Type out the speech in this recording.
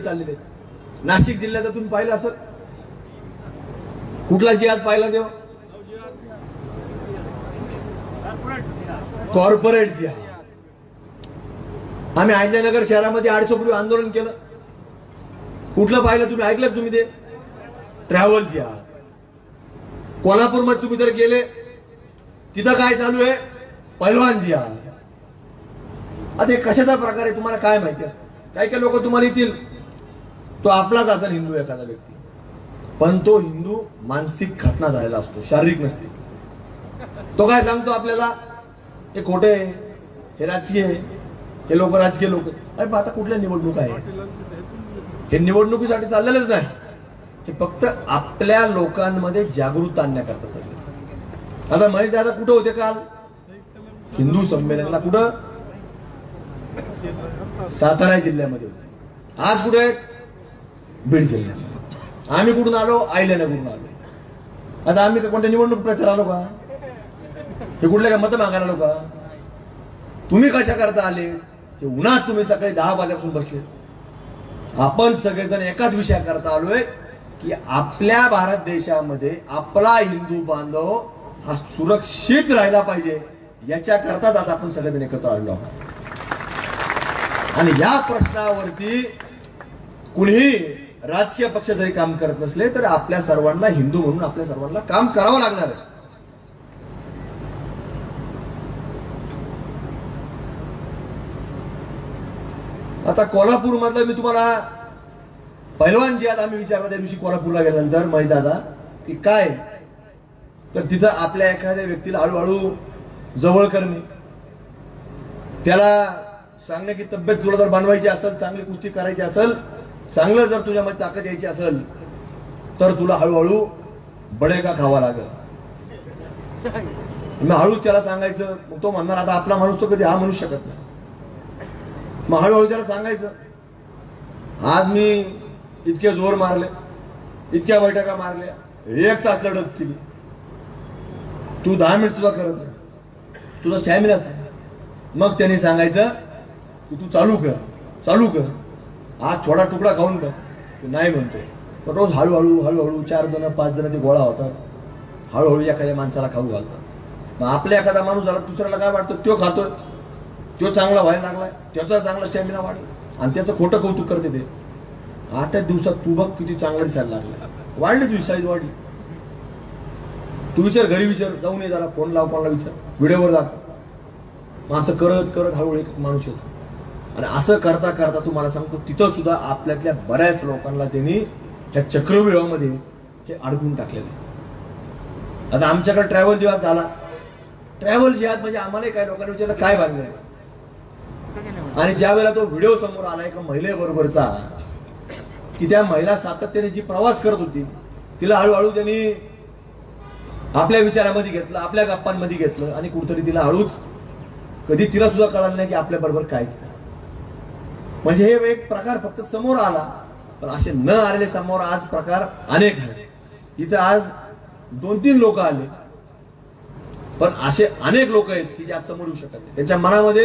चाललेले आहेत। नाशिक जिल्ह्यात तुम्ही पाहिलं असेल, कुठला जिहाद पाहिला तेव्हा? कॉर्पोरेट जिहाद। आम्ही अहिल्यानगर शहरामध्ये 800 पूर्वी आंदोलन केलं, कुठलं पाहिलं तुम्ही? ऐकलं तुम्ही ते? ट्रॅव्हल जिहाद। कोल्हापूरमध्ये तुम्ही जर गेले तिथं काय चालू आहे? पैलवान जिहाद। आता हे कशाचा प्रकार आहे तुम्हाला काय माहिती असतं? काही काही लोक तुम्हाला येतील, तो आपलाच असेल हिंदू एखादा व्यक्ती, पण तो हिंदू मानसिक खतना झालेला असतो, शारीरिक नसते। तो काय सांगतो आपल्याला? हे खोटे आहे, हे राजकीय आहे, हे लोक राजकीय लोक। अरे आता कुठल्या निवडणूक आहे? हे निवडणुकीसाठी चाललेलंच नाही, हे फक्त आपल्या लोकांमध्ये जागृत आणण्याकरता चालले। आता महेश दादा कुठं होते काल? हिंदू संमेलनला। कुठं? सातारा जिल्ह्यामध्ये होते। आज कुठे आहेत? बीड जिल्ह्यात। आम्ही कुठून आलो? अहिल्यानगरहून आलो। आता आम्ही कोणत्या निवडणूक प्रचार आलो का? हे कुठले का मत मागायला आलो का? तुम्ही कशा करता आले? ते उन्हात तुम्ही सकाळी 10 वाजल्यापासून बसले। आपण सगळेजण एकाच विषयाकरता आलोय की आपल्या भारत देशामध्ये आपला हिंदू बांधव हा सुरक्षित राहिला पाहिजे, याच्याकरताच आता आपण सगळेजण एकत्र आलो आहोत। आणि या प्रश्नावरती कुणीही राजकीय पक्ष जरी काम करत नसले तर आपल्या सर्वांना हिंदू म्हणून आपल्या सर्वांना काम करावं लागणार आहे। आता कोल्हापूर मधलं मी तुम्हाला पैलवान जिहाद आम्ही विचारला त्या दिवशी कोल्हापूरला गेल्यानंतर महेश दादा की काय, तर तिथं आपल्या एखाद्या व्यक्तीला हळूहळू जवळ करणे, त्याला सांगणे की तब्येत तुला जर बनवायची असेल, चांगली कुस्ती करायची असेल, चांगलं जर तुझ्यामध्ये ताकद यायची असेल तर तुला हळूहळू बडेका खावा लागेल। मी हळू त्याला सांगायचं, मग तो म्हणणार आता आपला माणूस तो कधी हा म्हणू शकत नाही। मग हळूहळू त्याला सांगायचं, आज मी इतके जोर मारले, इतक्या बैठका मारल्या, 1 तास लढत केली, तू 10 मिनिट तुझा करत नाही, तुझा स्टॅमिना आहे। मग त्यांनी सांगायचं की तू चालू कर, आज थोडा तुकडा खाऊन कर। तू नाही म्हणतोय, पण रोज हळूहळू 4 जण 5 जण ते गोळा होतात, हळूहळू एखाद्या माणसाला खाऊ घालतात। मग आपल्या एखादा माणूस झाला, दुसऱ्याला काय वाटतं? तो खातोय, तो चांगला व्हायला लागलाय, त्याचा चांगला स्टॅमिना वाढला, आणि त्याचं खोटं कौतुक करते ते। 8 दिवसात तू बघ किती चांगला दिसायला लागला, वाढली तुझी साईज वाढली। तू विचार, घरी विचार, जाऊन ये जरा, फोन लाव, कोणाला विचार, व्हिडिओवर दाखव। मग असं करत हळूहळू एक माणूस येतो, आणि असं करता करता तुम्हाला सांगतो तिथं सुद्धा आपल्यातल्या बऱ्याच लोकांना त्यांनी त्या चक्रव्यूहामध्ये हे अडकून टाकलेलं। आता आमच्याकडे ट्रॅव्हल जिहाद झाला। ट्रॅव्हल जिहाद म्हणजे आम्हाला काही लोकांनी विचारलं काय बांधलं, आणि ज्या वेळेला तो व्हिडिओ समोर आला एका महिलेबरोबरचा, की त्या महिला सातत्याने जी प्रवास करत होती, तिला हळूहळू त्यांनी आपल्या विचारामध्ये घेतलं, आपल्या गप्पांमध्ये घेतलं, आणि कुठतरी तिला हळूच, कधी तिला सुद्धा कळलं नाही की आपल्या बरोबर काय। म्हणजे हे एक प्रकार फक्त समोर आला, पण असे न आलेले समोर आज प्रकार अनेक आहेत। इथे आज 2-3 लोक आले, पण असे अनेक लोक आहेत की जे आज समोर येऊ शकत नाही। त्यांच्या मनामध्ये